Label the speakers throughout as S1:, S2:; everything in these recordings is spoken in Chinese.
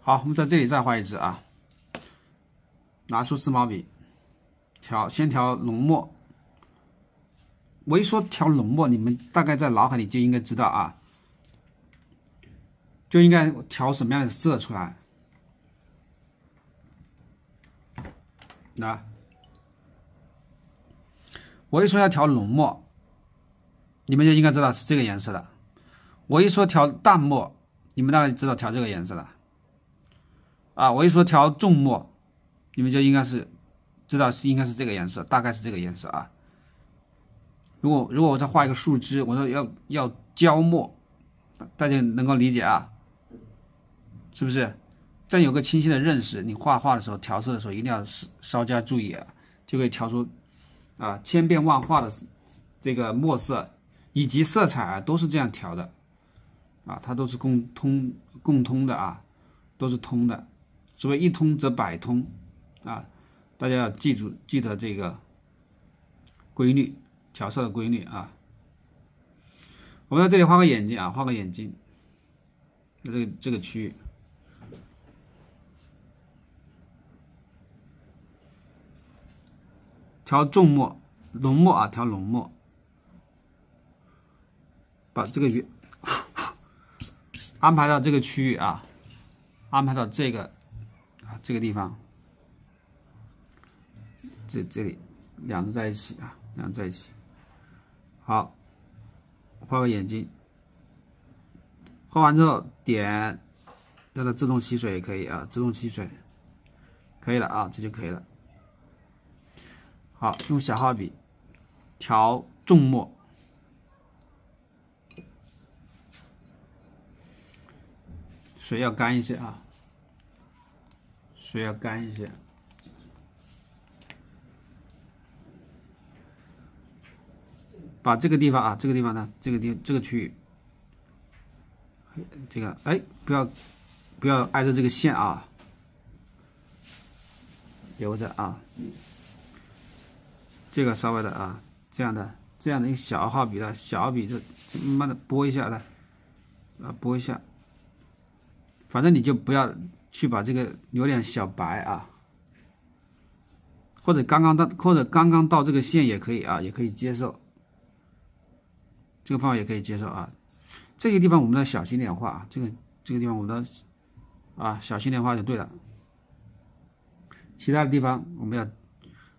S1: 好，我们在这里再画一只啊，拿出丝毛笔，先调浓墨。我一说调浓墨，你们大概在脑海里就应该知道啊，就应该调什么样的色出来。那我一说要调浓墨，你们就应该知道是这个颜色的。我一说调淡墨，你们大概知道调这个颜色的。啊，我一说调重墨，你们就应该是知道应该是这个颜色，大概是这个颜色啊。如果我再画一个树枝，我说要焦墨，大家能够理解啊？是不是？这样有个清晰的认识，你画画的时候调色的时候一定要稍加注意啊，就可以调出啊千变万化的这个墨色以及色彩啊，都是这样调的啊，它都是共通的啊，都是通的。所谓一通则百通啊，大家要记得这个规律，调色的规律啊。我们在这里画个眼睛啊，画个眼睛，这个区域，调重墨、浓墨啊，调浓墨，把这个安排到这个区域啊，安排到这个地方，这里两只在一起啊，两只在一起。好，画个眼睛，画完之后点，让它自动吸水也可以啊，自动吸水，可以了啊，这就可以了。好，用小号笔调重墨，水要干一些啊，水要干一些。把这个地方啊，这个地方呢，这个区域，这个哎，不要挨着这个线啊，留着啊。这个稍微的啊，这样的用小号笔的小笔就慢慢的拨一下来，啊，拨一下。反正你就不要去把这个留点小白啊，或者刚刚到这个线也可以啊，也可以接受。这个方法也可以接受啊。这个地方我们要小心点画啊，这个地方我们要啊小心点画就对了。其他的地方我们要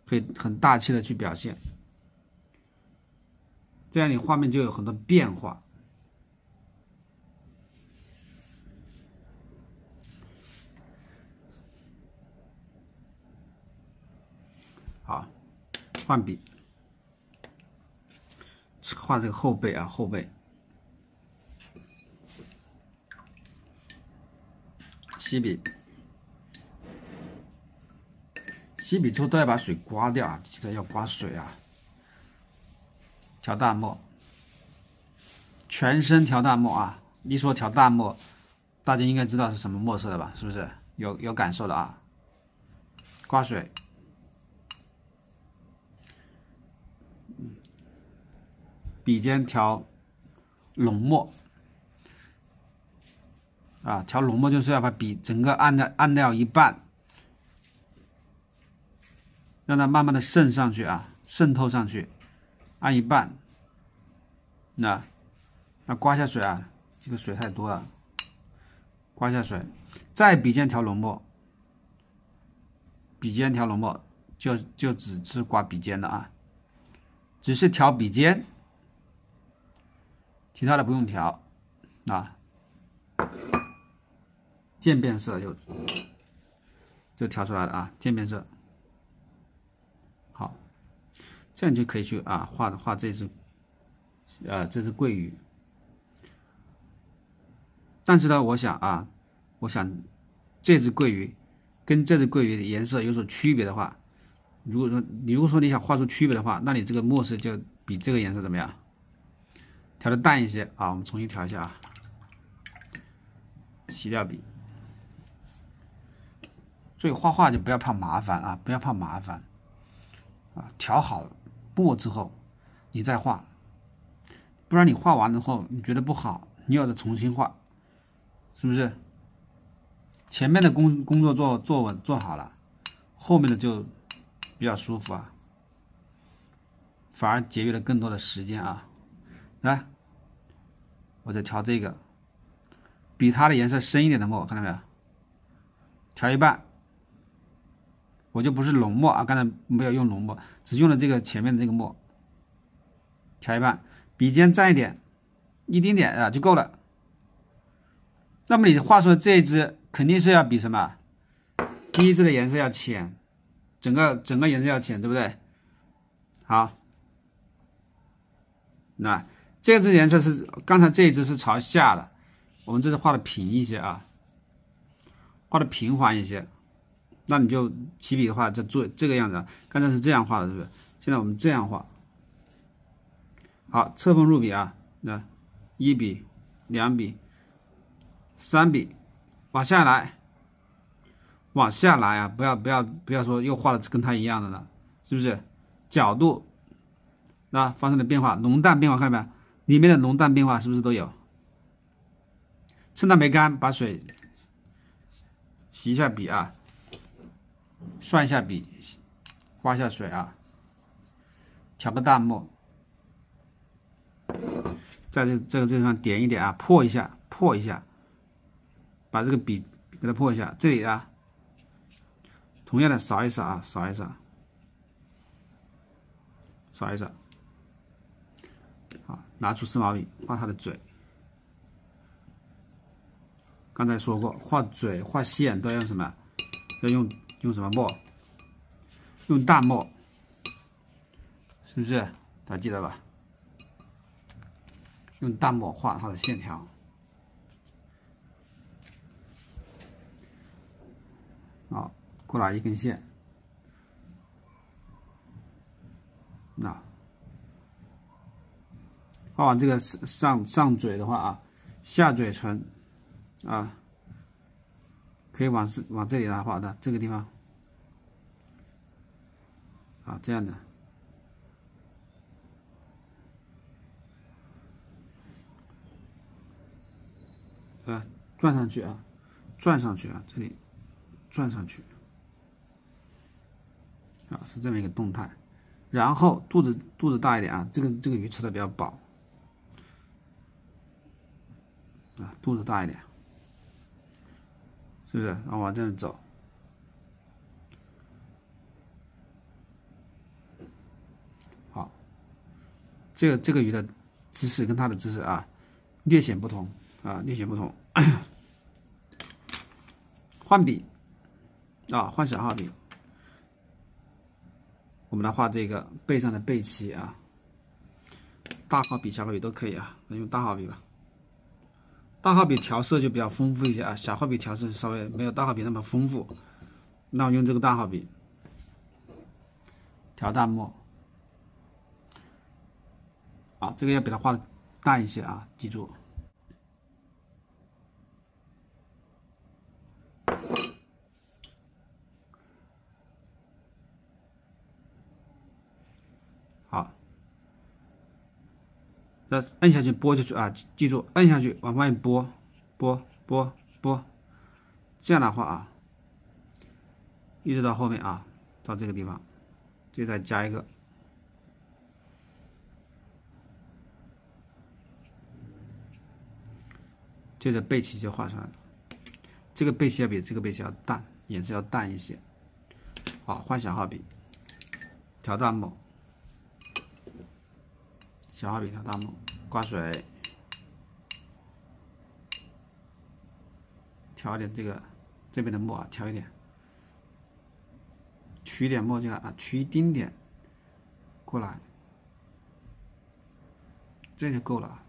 S1: 可以很大气的去表现，这样你画面就有很多变化。好，换笔。画这个后背啊，后背，吸笔之后都要把水刮掉啊，记得要刮水啊。调淡墨，全身调淡墨啊！一说调淡墨，大家应该知道是什么墨色的吧？是不是？有感受的啊？刮水。笔尖调浓墨啊，调浓墨就是要把笔整个按掉一半，让它慢慢的渗上去啊，渗透上去，按一半。那刮下水啊，这个水太多了，刮下水，再笔尖调浓墨，笔尖调浓墨就只是刮笔尖的啊，只是调笔尖。其他的不用调啊，渐变色就调出来了啊，渐变色。好，这样就可以去啊画这只桂鱼。但是呢，我想这只桂鱼跟这只桂鱼的颜色有所区别的话，如果说你想画出区别的话，那你这个墨色就比这个颜色怎么样？调的淡一些啊，我们重新调一下啊，洗掉笔。所以画画就不要怕麻烦啊，不要怕麻烦啊，调好墨之后你再画，不然你画完了后你觉得不好，你要再重新画，是不是？前面的工作做稳做好了，后面的就比较舒服啊，反而节约了更多的时间啊。来，我再调这个，比它的颜色深一点的墨，看到没有？调一半，我就不是浓墨啊，刚才没有用浓墨，只用了这个前面的这个墨，调一半，比肩蘸一点，一丁点啊就够了。那么你画出的这一支肯定是要比什么？第一支的颜色要浅，整个颜色要浅，对不对？好，那这支颜色是刚才这一支是朝下的，我们这是画的平一些啊，画的平缓一些。那你就起笔的话，就做这个样子啊。刚才是这样画的，是不是？现在我们这样画。好，侧锋入笔啊，那1笔、2笔、3笔，往下来，往下来啊！不要说又画的跟它一样的了，是不是？角度那发生了变化，浓淡变化，看到没有？里面的浓淡变化是不是都有？趁它没干，把水洗一下笔啊，涮一下笔，刮一下水啊，调个淡墨，在这个地方点一点啊，破一下，把这个笔给它破一下。这里啊，同样的扫一扫啊，扫一扫。好，拿出丝毛笔画它的嘴。刚才说过，画嘴、画线都要用什么？要用什么墨？用淡墨，是不是？大家记得吧？用淡墨画它的线条。好，过来一根线。那画完这个上嘴的话啊，下嘴唇啊，可以往这里来画的这个地方啊，这样的。转上去啊，转上去啊，这里转上去啊，是这么一个动态。然后肚子大一点啊，这个鱼吃的比较饱啊，肚子大一点，是不是？然后往这里走，好，这个鱼的姿势跟它的姿势啊，略显不同啊，略显不同。换笔啊，换小号笔。我们来画这个背上的背鳍啊，大号笔、小号笔都可以啊，那用大号笔吧。大号笔调色就比较丰富一些啊，小号笔调色稍微没有大号笔那么丰富。那我用这个大号笔调淡墨，啊，这个要比它画的淡一些啊，记住。好，那摁下去拨下去啊，记住摁下去往外拨，这样的话啊，一直到后面啊，到这个地方，这再加一个，接着背鳍就画出来了。这个背鳍要比这个背鳍要淡，颜色要淡一些。好，换小号笔，调淡墨。小号笔调淡墨，刮水，调一点这边的墨啊，调一点，取一点墨进来啊，取一丁点过来，这就够了。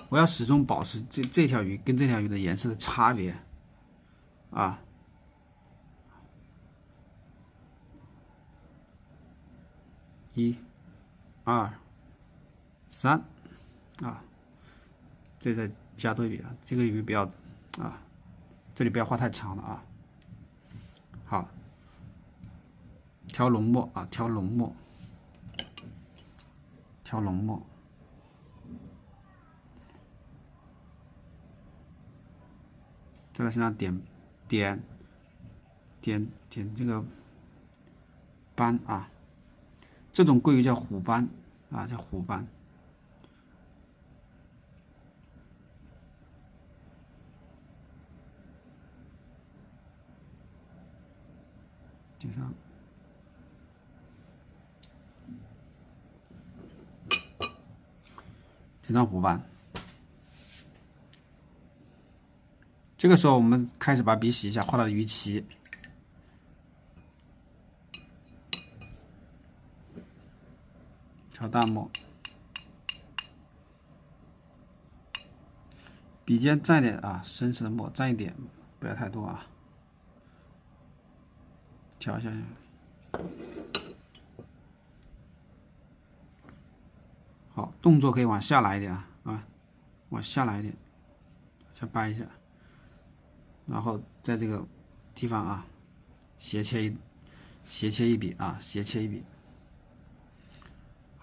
S1: 我要始终保持这条鱼跟这条鱼的颜色的差别啊。1、2、3啊，这再加对比啊，这个鱼不要啊，这里不要画太长了啊。好，调浓墨啊，调浓墨。在它身上点这个斑啊，这种桂鱼叫虎斑啊，叫虎斑。点上。点上虎斑。这个时候我们开始把笔洗一下，画它的鱼鳍。调淡墨，笔尖蘸一点啊，深色的墨蘸一点，不要太多啊。调一下。好，动作可以往下来一点啊，往下来一点，再掰一下，然后在这个地方啊，斜切一笔啊，斜切一笔。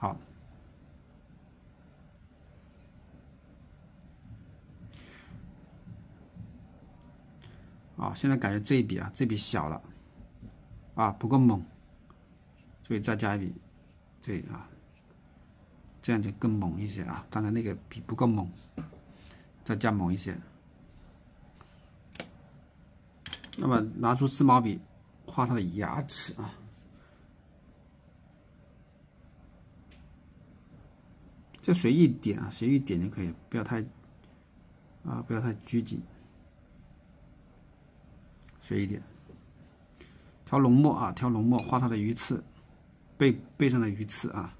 S1: 好，啊，现在感觉这一笔啊，这笔小了，啊，不够猛，所以再加一笔，这啊，这样就更猛一些啊。刚才那个笔不够猛，再加猛一些。那么拿出丝毛笔，画它的牙齿啊。就随意点啊，随意点就可以，不要太拘谨，随意点。调浓墨啊，调浓墨，画它的鱼刺，背上的鱼刺啊。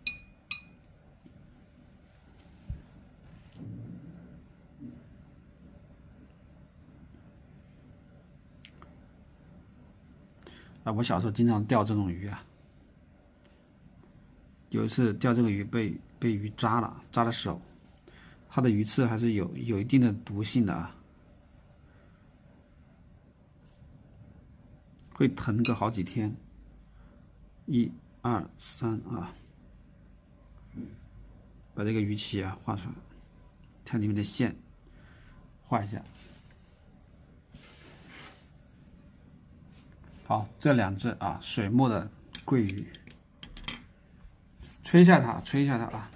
S1: 啊，我小时候经常钓这种鱼啊。有一次钓这个鱼被鱼扎了手，它的鱼刺还是有一定的毒性的啊，会疼个好几天。1、2、3啊，把这个鱼鳍啊画出来，看里面的线，画一下。好，这2只啊，水墨的桂鱼。吹一下它啊！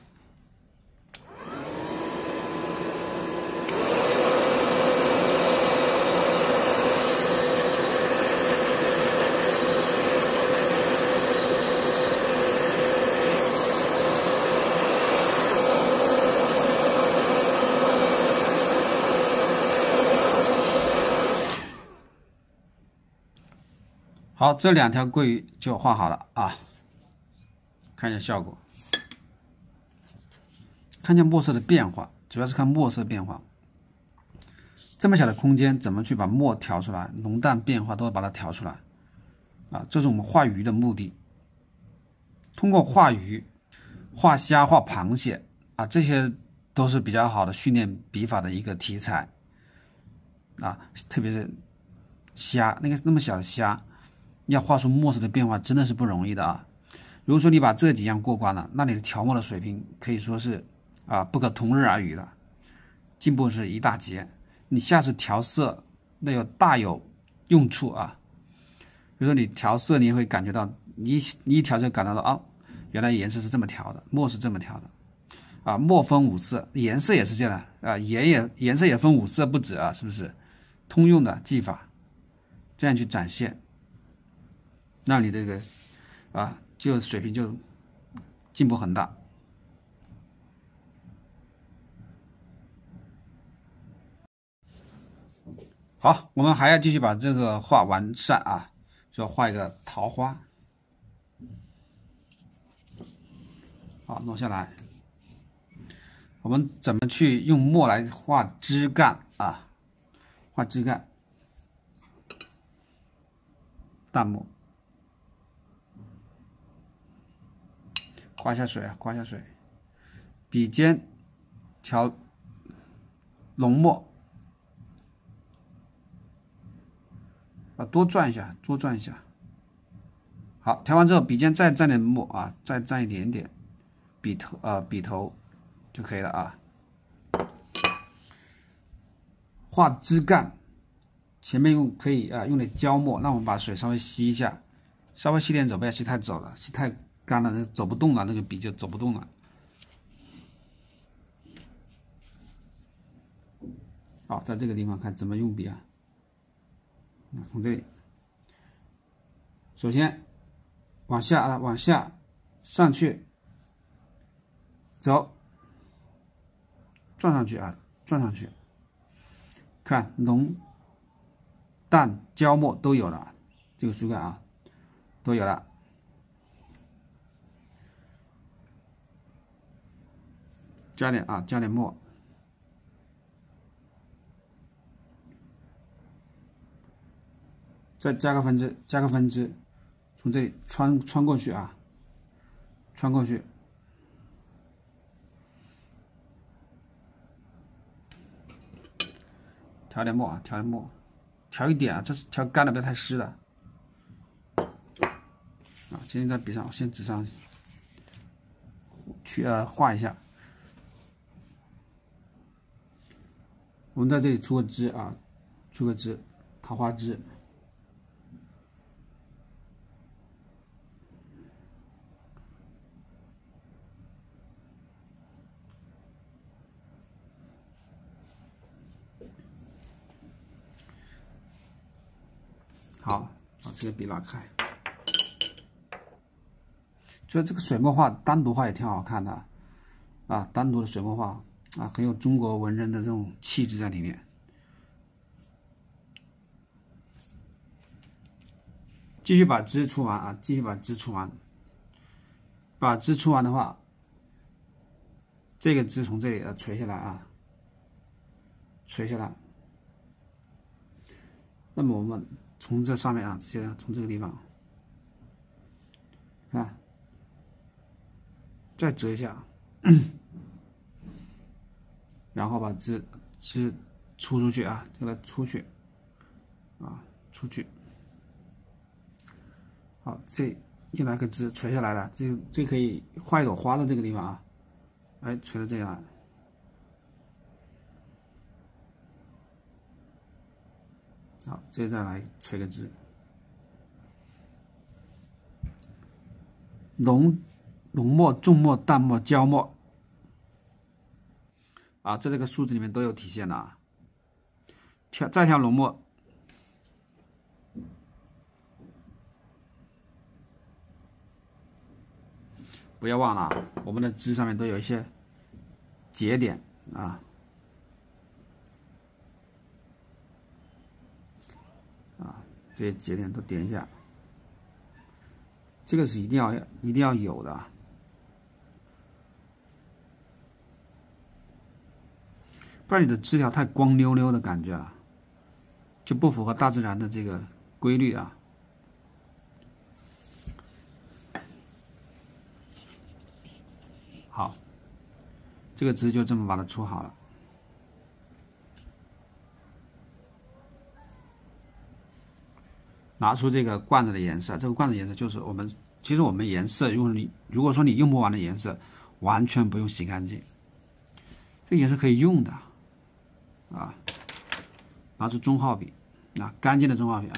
S1: 好，这2条桂鱼就画好了啊！看一下效果。看见墨色的变化，主要是看墨色变化。这么小的空间，怎么去把墨调出来？浓淡变化都要把它调出来啊！这是我们画鱼的目的。通过画鱼、画虾、画螃蟹啊，这些都是比较好的训练笔法的一个题材啊，特别是虾，那么小的虾，要画出墨色的变化，真的是不容易的啊！如果说你把这几样过关了，那你的调墨的水平可以说是不可同日而语了，进步是一大截。你下次调色那大有用处啊！比如说你调色，你会感觉到你一调就感到原来颜色是这么调的，墨是这么调的啊！墨分5色，颜色也是这样的啊，颜色也分5色不止啊，是不是？通用的技法，这样去展现，让你这个就水平就进步很大。好，我们还要继续把这个画完善啊，就要画一个桃花。好，弄下来。我们怎么去用墨来画枝干啊？画枝干，淡墨，刮一下水啊，刮一下水。笔尖调浓墨。多转一下，多转一下。好，调完之后，笔尖再蘸点墨啊，再蘸一点点笔头就可以了啊。画枝干前面可以用点胶墨，那我们把水稍微吸一下，稍微吸点走，不要吸太走了，吸太干了走不动了，那个笔就走不动了。好，在这个地方看怎么用笔啊？从这里，首先往下往下上去走，转上去转上去，看浓淡胶墨都有了，这个书看都有了。加点墨，再加个分支，从这里穿过去穿过去。调点墨调一点这是调干了，不要太湿了。今天在笔上，先纸上去画一下。我们在这里出个汁出个汁，桃花汁。好，把这个笔拿开。觉得这个水墨画单独画也挺好看的单独的水墨画很有中国文人的这种气质在里面。继续把汁出完继续把汁出完。把汁出完的话，这个汁从这里垂下来垂下来。那么我们从这上面直接从这个地方看，再折一下，然后把汁出去这个出去出去。好，这一来个汁垂下来了，这可以画一朵花的这个地方垂到这样。好，这再来垂个汁，浓墨、重墨、淡墨、焦墨在这个数字里面都有体现的再调浓墨，不要忘了我们的汁上面都有一些节点这些节点都点一下，这个是一定要有的不然你的枝条太光溜溜的感觉就不符合大自然的这个规律好，这个汁就这么把它出好了。拿出这个罐子的颜色，这个罐子颜色就是其实我们颜色，如果说你用不完的颜色，完全不用洗干净，这个颜色可以用的拿出中号笔干净的中号笔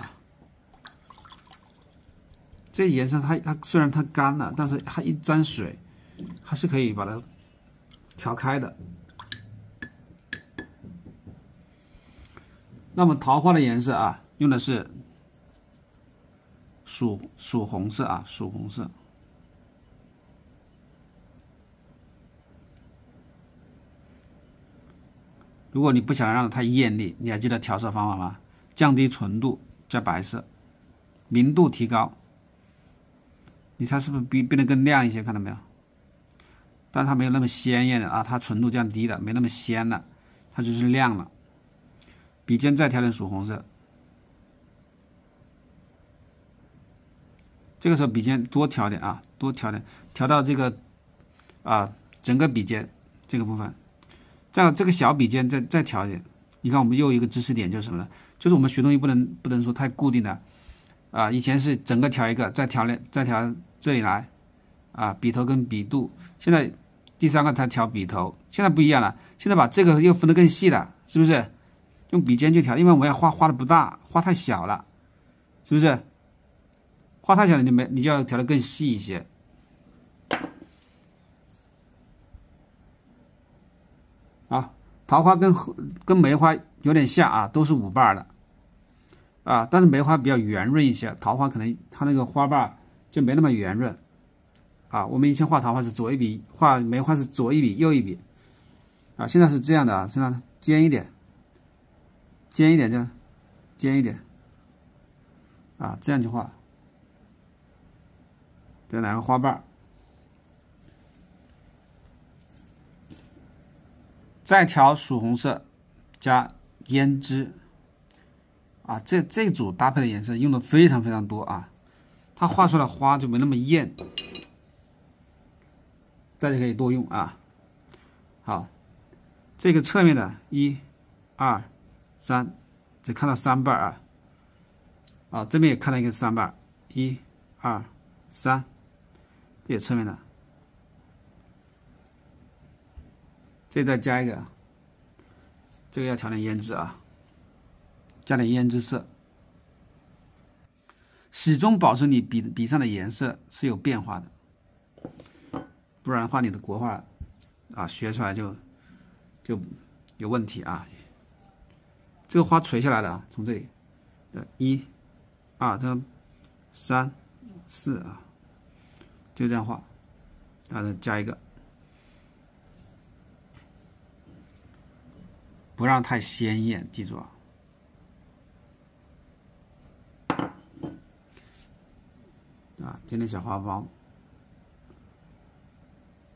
S1: 这颜色它虽然它干了，但是它一沾水还是可以把它调开的。那么桃花的颜色用的是曙红色曙红色。如果你不想让它太艳丽，你还记得调色方法吗？降低纯度加白色，明度提高。你猜是不是变得更亮一些？看到没有？但它没有那么鲜艳的它纯度降低了，没那么鲜了，它只是亮了。笔尖再调点曙红色，这个时候笔尖多调点多调点，调到这个整个笔尖这个部分，再这个小笔尖再调一点。你看我们又一个知识点就是什么呢？就是我们学东西不能说太固定的以前是整个调一个，再调这里来笔头跟笔肚，现在第三个才调笔头，现在不一样了，现在把这个又分得更细了，是不是？用笔尖去调，因为我要画的不大，画太小了，是不是？画太小了，你就要调的更细一些。啊，桃花跟梅花有点像啊，都是5瓣的啊，但是梅花比较圆润一些，桃花可能它那个花瓣就没那么圆润啊。我们以前画桃花是左一笔，画梅花是左一笔右一笔啊，现在是这样的啊，现在尖一点，尖一点这样，尖一点啊，这样去画。这2个花瓣，再调曙红色加胭脂啊，这组搭配的颜色用的非常非常多啊，它画出来花就没那么艳，大家可以多用啊。好，这个侧面的1、2、3，只看到3瓣啊，啊，这边也看到一个3瓣，1、2、3，这侧面的。这再加一个，这个要调点胭脂啊，加点胭脂色，始终保持你笔上的颜色是有变化的，不然的话你的国画啊学出来就有问题啊。这个花垂下来的啊，从这里1、2、这3、4啊，就这样画，然后再加一个。不让太鲜艳，记住啊！啊，剪点小花苞，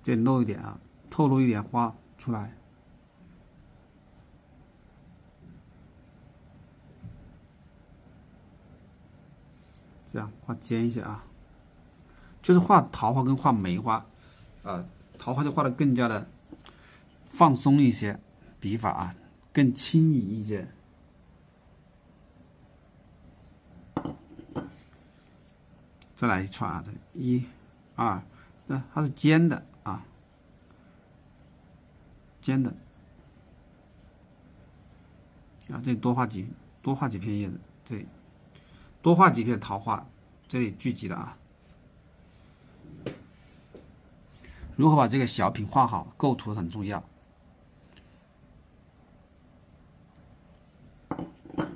S1: 这里露一点啊，透露一点花出来。这样画尖一些啊，就是画桃花跟画梅花，桃花就画的更加的放松一些，笔法啊。更轻盈一些，再来一串啊，这里1、2，那它是尖的啊，尖的啊，这里多画几片叶子，这里多画几片桃花，这里聚集的啊。如何把这个小品画好，构图很重要。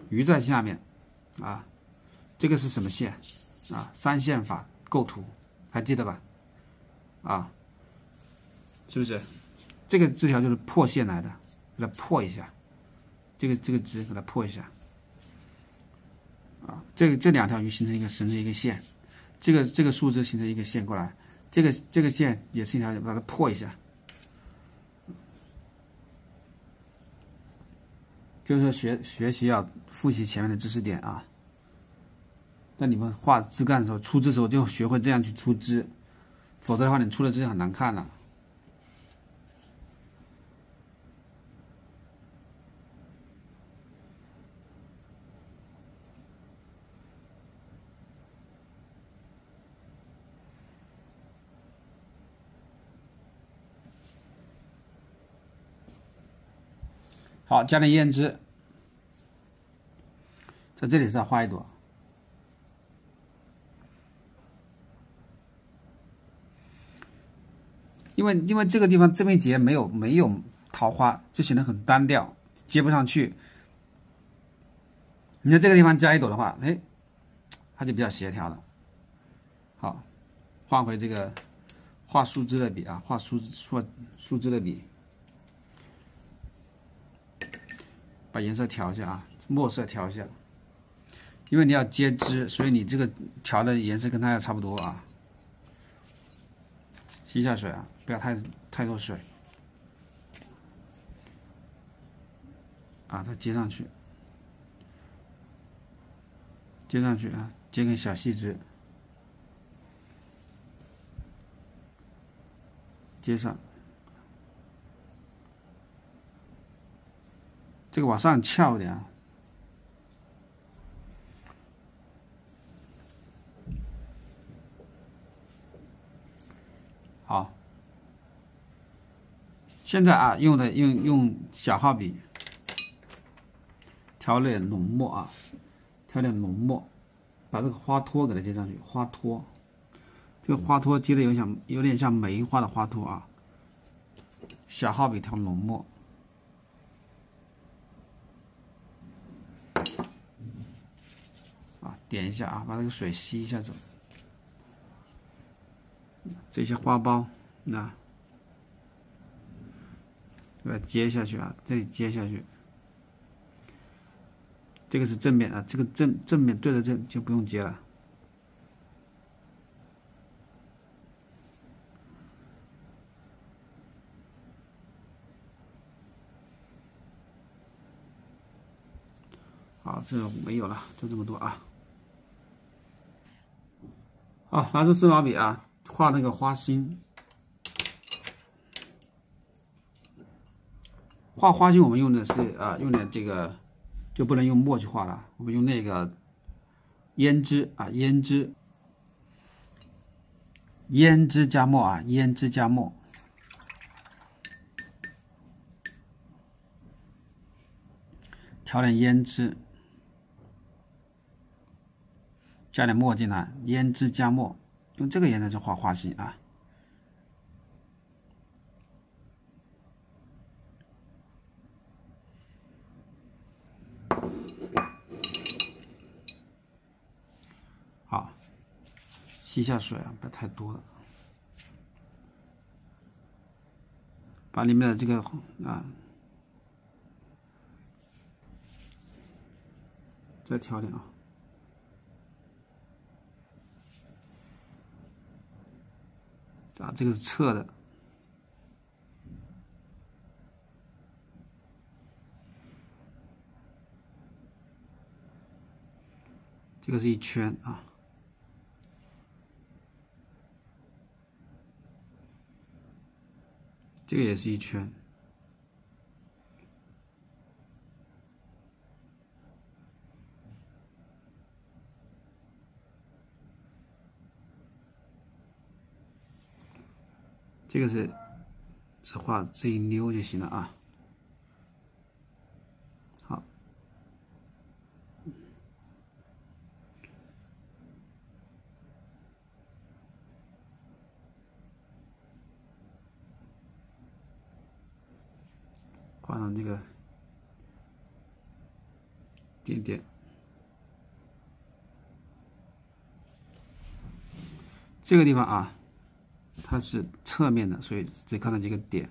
S1: 鱼在下面啊，这个是什么线啊？3线法构图，还记得吧？啊，是不是？这个枝条就是破线来的，给它破一下，这个枝给它破一下啊。这2条鱼形成一个线，这个树枝形成一个线过来，这个线也是一条，把它破一下。就是说学习要复习前面的知识点啊。在你们画枝干的时候，出枝的时候就学会这样去出枝，否则的话你出的枝很难看了。好，加点胭脂，在这里再画一朵。因为这个地方这边结没有桃花，就显得很单调，接不上去。你在这个地方加一朵的话，哎，它就比较协调了。好，换回这个画树枝的笔啊，画树枝的笔。把颜色调一下啊，墨色调一下，因为你要接枝，所以你这个调的颜色跟它要差不多啊。吸一下水啊，不要太多水啊，再接上去，啊，接根小细枝，接上。这个往上翘一点啊，好。现在啊，用小号笔调点浓墨啊，调点浓墨，把这个花托给它接上去。花托，这个花托接的有点像梅花的花托啊。小号笔调浓墨，啊，点一下啊，把这个水吸一下走。这些花苞，那给它接下去啊，这里接下去。这个是正面啊，这个正面对着正就不用接了。好，这没有了，就这么多啊。好，拿出丝毛笔啊，画那个花心。画花心我们用的是用的这个就不能用墨去画了，我们用那个胭脂啊，胭脂加墨啊，胭脂加墨。调点胭脂，加点墨进来，胭脂加墨，用这个颜色去画花心啊。好，吸一下水啊，不要太多了。把里面的这个啊，再调点啊。啊，这个是侧的。这个是一圈啊。这个也是一圈，这个是只画这一溜就行了啊。好，画上这个点点。这个地方啊，它是侧面的，所以只看到几个点，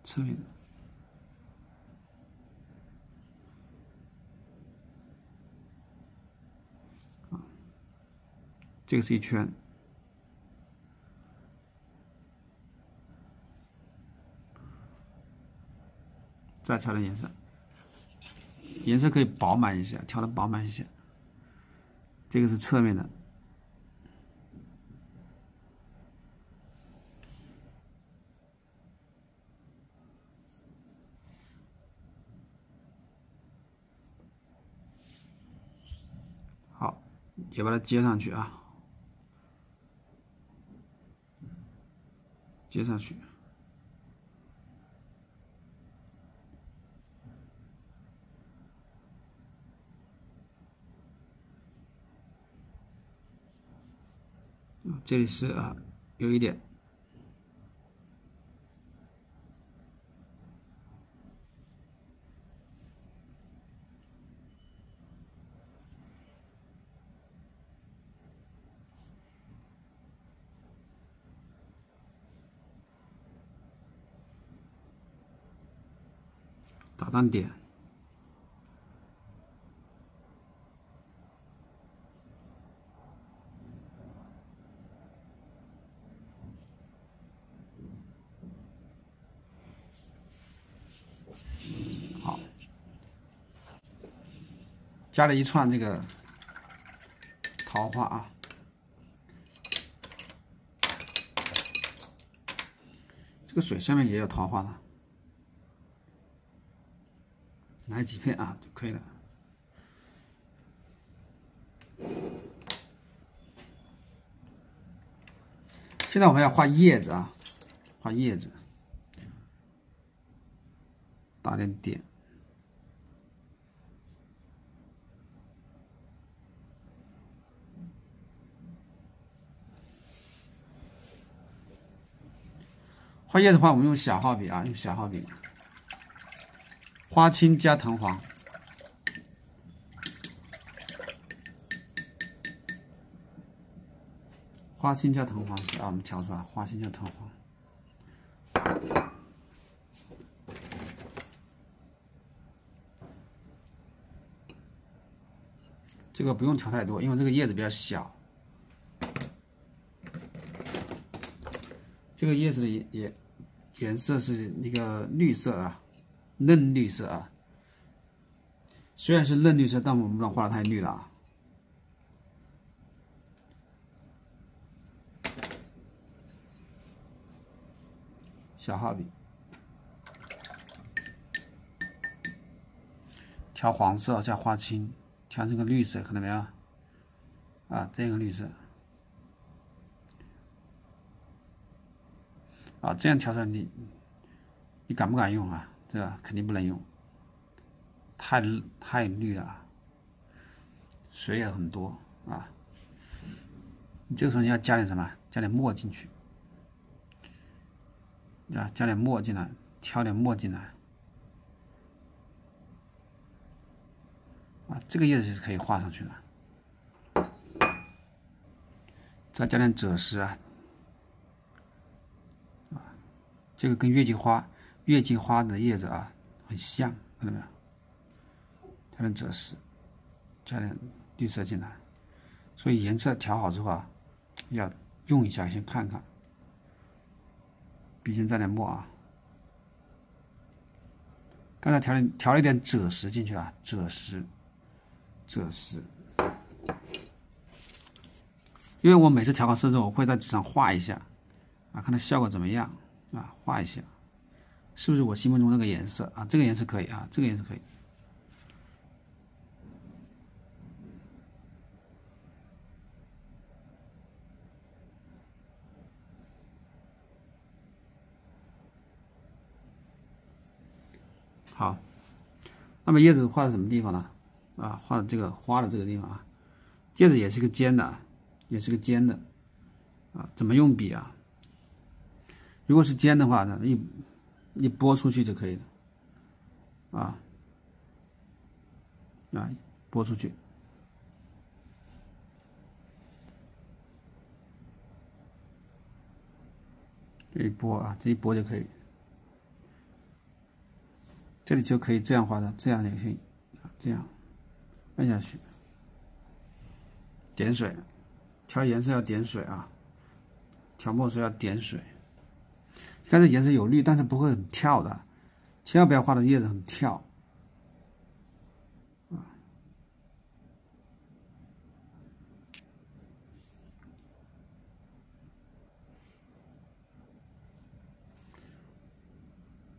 S1: 侧面的。这个是一圈，再调点颜色，颜色可以饱满一些，调的饱满一些。这个是侧面的。好，也把它接上去啊，接上去。这里是啊，有一点。打上点，好，加了一串这个桃花啊，这个水下面也有桃花的。来几片啊就可以了。现在我们要画叶子啊，画叶子，打点点，画叶子的话，我们用小号笔啊，用小号笔，花青加藤黄。花青加藤黄是啊，我们调出来，花青加藤黄。这个不用调太多，因为这个叶子比较小。这个叶子的颜色是那个绿色啊，嫩绿色啊。虽然是嫩绿色，但我们不能画的太绿了啊。小号笔，调黄色加花青，调成个绿色，看到没有？啊，这个绿色。啊，这样调出来你敢不敢用啊？这个肯定不能用，太绿了，水也很多啊。你这个时候你要加点什么？加点墨进去啊，加点墨进来，调点墨进来啊，这个叶子就是可以画上去了。再加点赭石啊。这个跟月季花的叶子啊很像，看到没有？加点赭石，加点绿色进来。所以颜色调好之后啊，要用一下，先看看。笔先蘸点墨啊。刚才调了一点赭石进去了，赭石。因为我每次调好色之后，我会在纸上画一下，啊，看它效果怎么样。啊，画一下，是不是我心目中那个颜色啊？这个颜色可以啊，这个颜色可以。好，那么叶子画在什么地方呢？啊，画的这个花的这个地方啊，叶子也是个尖的，也是个尖的啊。怎么用笔啊？如果是尖的话呢，一拨出去就可以了，啊，拨出去，这一拨啊，这一拨就可以，这里就可以这样画的，这样也可以，这样按下去，点水，调颜色要点水啊，调墨水要点水。看这颜色有绿，但是不会很跳的，千万不要画的叶子很跳。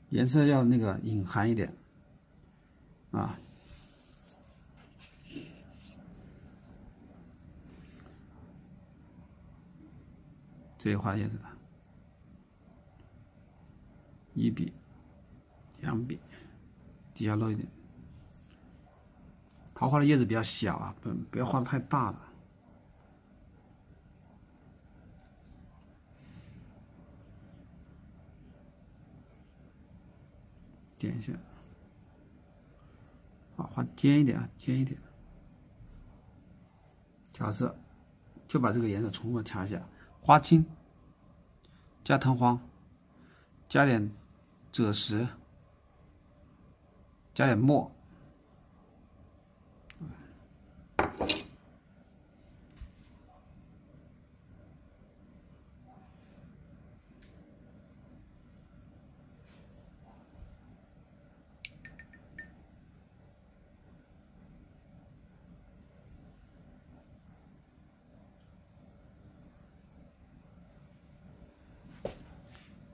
S1: 颜色要那个隐含一点，啊，这里画叶子的，一笔、2笔，底下漏一点。桃花的叶子比较小啊，不要画的太大了。点一下，好，画尖一点啊，尖一点。调色，就把这个颜色重复调一下，花青加藤黄，加点赭石，加点墨。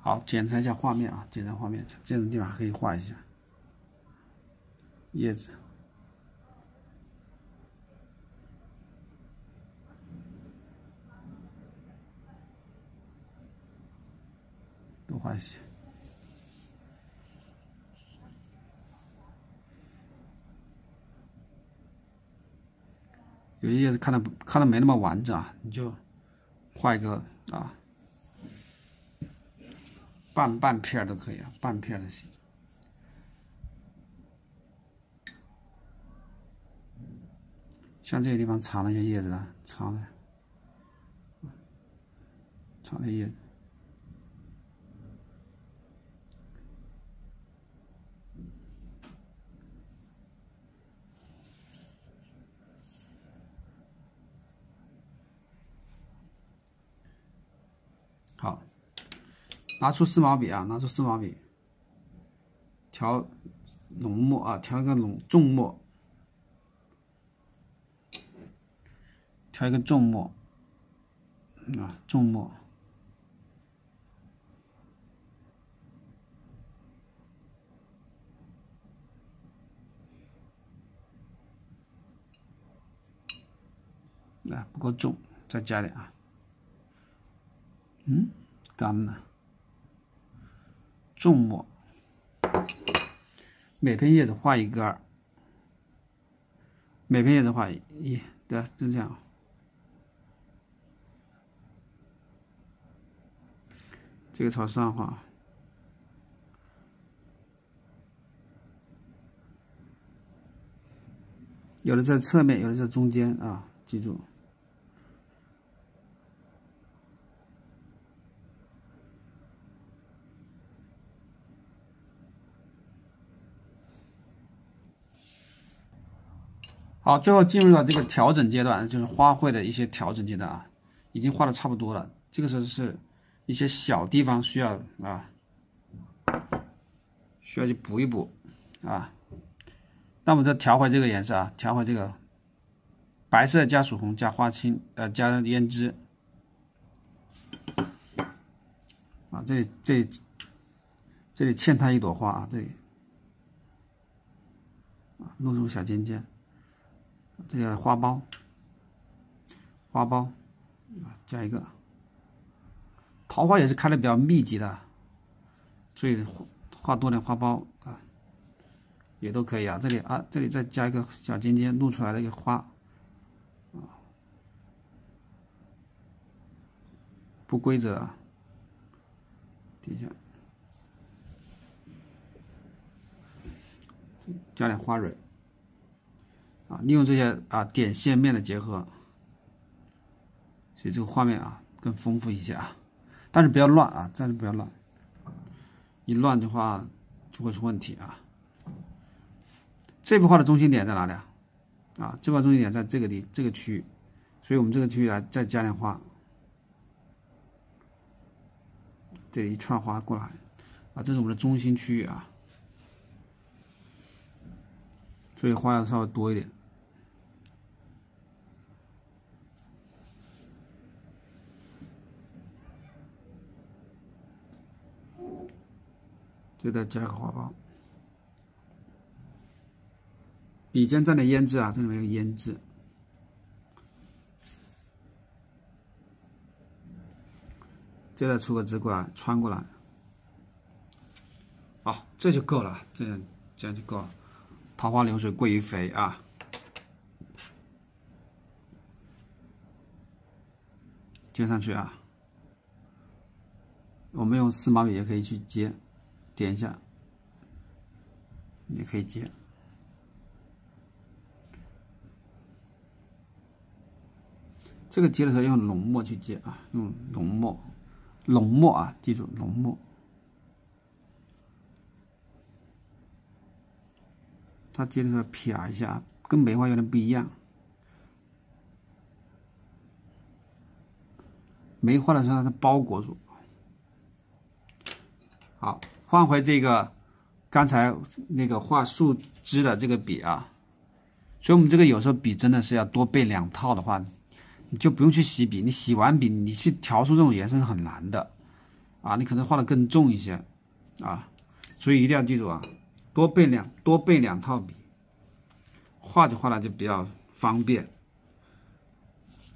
S1: 好，检查一下画面啊，检查画面，这种地方可以画一下叶子。多画一些。有些叶子看的没那么完整啊，你就画一个啊。半片都可以啊，半片的行。像这个地方长了一些叶子了，长了叶子。好，拿出丝毛笔啊，拿出丝毛笔，调浓墨啊，调一个重墨，调一个重墨啊，重墨。不够重，再加点啊。干了。重墨，每片叶子画一根儿，每片叶子画一，对，就这样。这个朝上画，有的在侧面，有的在中间啊，记住。好，最后进入到这个调整阶段，就是花卉的一些调整阶段啊，已经画的差不多了。这个时候是一些小地方需要需要去补一补啊。那我们再调回这个颜色啊，调回这个白色加曙红加花青加胭脂啊，这里嵌它一朵花啊，这里啊露出小尖尖。这个花苞加一个，桃花也是开的比较密集的，所以画多点花苞啊，也都可以啊。这里再加一个小尖尖露出来的一个花啊，不规则啊，底下加点花蕊。利用这些点线面的结合，所以这个画面更丰富一些啊，但是不要乱啊，暂时不要乱，一乱的话就会出问题啊。这幅画的中心点在哪里啊？这幅画中心点在这个区域，所以我们这个区域再加点花，这里一串花过来啊，这是我们的中心区域啊，所以花要稍微多一点。就再加个花苞，笔尖蘸点胭脂啊，这里面有胭脂，再出个枝过来，穿过来，好，这就够了，这样就够了。桃花流水鳜鱼肥啊，接上去啊，我们用丝毛笔也可以去接。点一下，也可以接。这个接的时候用浓墨去接啊，用浓墨啊，记住浓墨。它接的时候撇一下，跟梅花有点不一样。梅花的时候它是包裹住。好。换回这个刚才那个画树枝的这个笔啊，所以我们这个有时候笔真的是要多备2套的话，你就不用去洗笔，你洗完笔你去调出这种颜色是很难的啊，你可能画的更重一些啊，所以一定要记住啊，多备2套笔，画的就比较方便，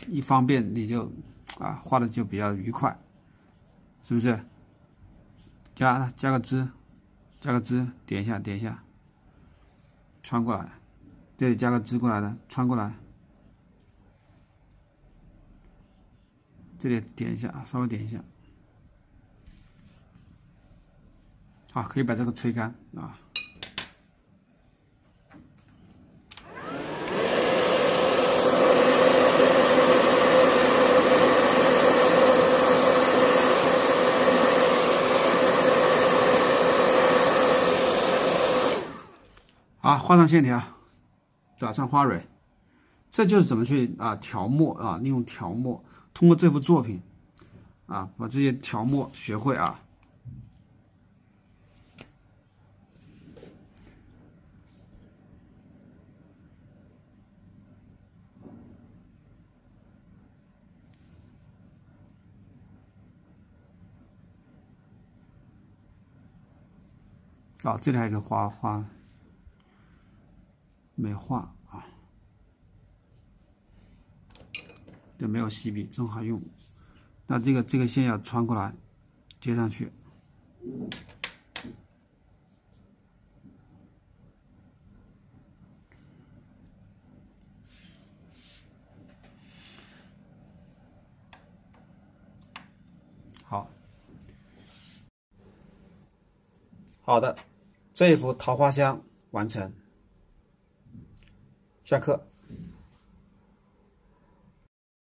S1: 一方便你就画的就比较愉快，是不是？加个枝，点一下，穿过来，这里加个枝过来的，穿过来，这里点一下稍微点一下，啊，可以把这个吹干啊。啊，画上线条，打上花蕊，这就是怎么去调墨啊，利用调墨，通过这幅作品啊，把这些调墨学会啊。啊，这里还有一个花没画啊，这没有细笔，正好用。那这个线要穿过来，接上去。好，好的，这一幅桃花香完成。下课。